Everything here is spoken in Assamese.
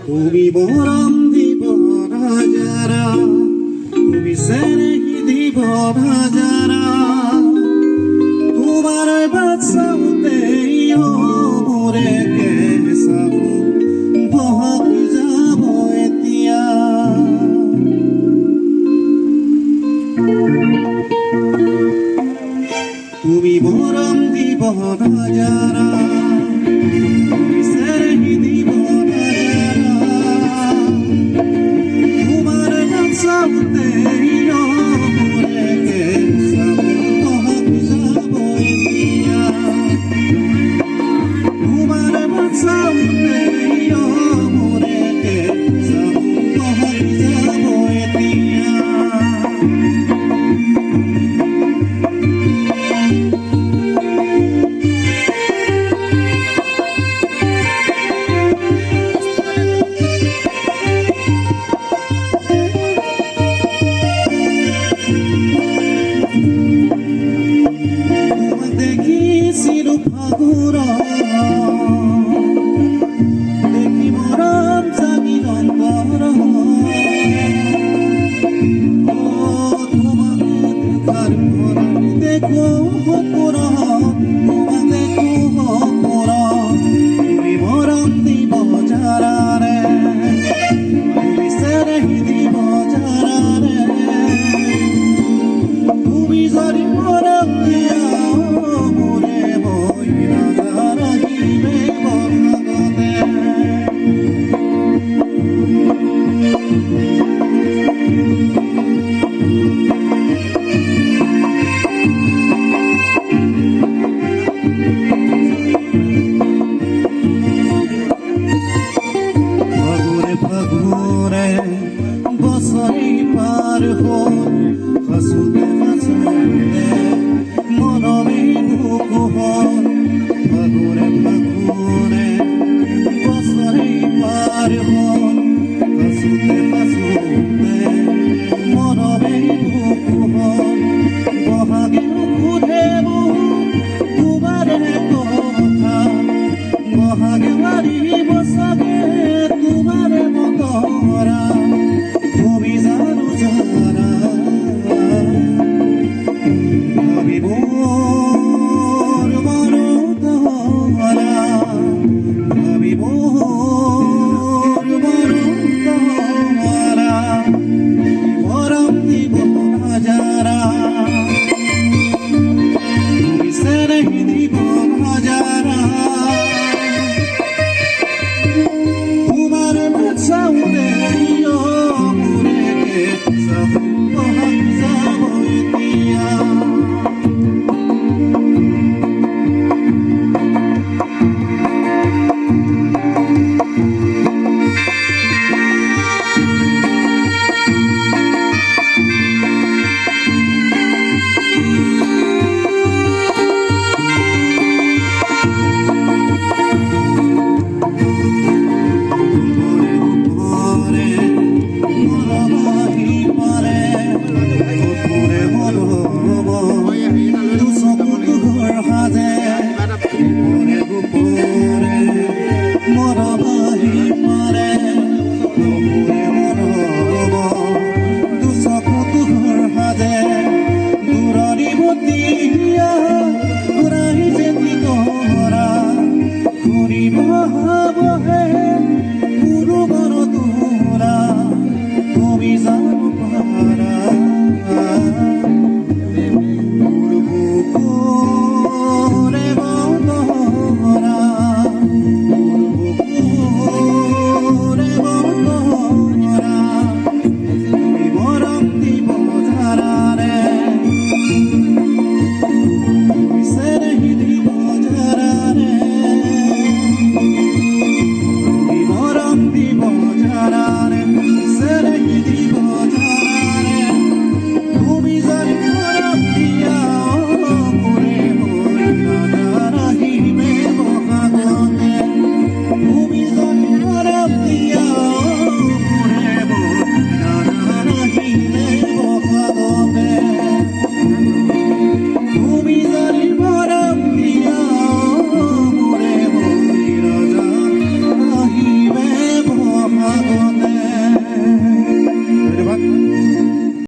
তুমি মৰম দিব নাজাৰা, তুমি চেনেহী দিব নাজাৰা, তোমাৰ বাচ্চাতে মোৰে কেঁচাব বহকি যাব এতিয়া। তুমি মৰম দিব নাজাৰা, তুমি চেনেহী দিব নাজাৰা, তোমাৰ বাচ্চাতে মোৰে কেঁচাব বহকি যাব এতিয়া। তোমাৰ বাচ্চাতে মোৰে কেঁচাব বহকি যাব এতিয়া। দেখিছিলো ফাগুৰত, দেখি মৰম জাগিল অন্তৰত, তোমাকে দেখাৰ পৰাই দেখো সপোনত, তোমাক দেখো সপোনত, তুমি মৰম দিব জাৰাৰে, তুমি চেনেহী দিব জাৰাৰে, তুমি যদি মৰম দিয়া বছৰি পাৰ হ'ল, হাচোতে হাচোতে মনমে বুক হ'ল, ফাগুৰে ফাগুৰে বছৰি পাৰ হ'ল, হাচোতে হাচোতে মনমে বুক হ'ল, বহাগে সোধে তোমাৰে কথা, বহাগে মাৰিব চাগে তোমাৰে বতৰা, তুমি জানো জানা, ভাবি মোৰ মনত ধৰা, ভাবি মোৰ মনত ধৰা, মৰম দিব নাজাৰা, তুমি চেনেহী দিব নাজাৰা, তোমাৰ বাচ্চাতে মোৰে কেঁচাব বহকি যাব এতিয়া। Mori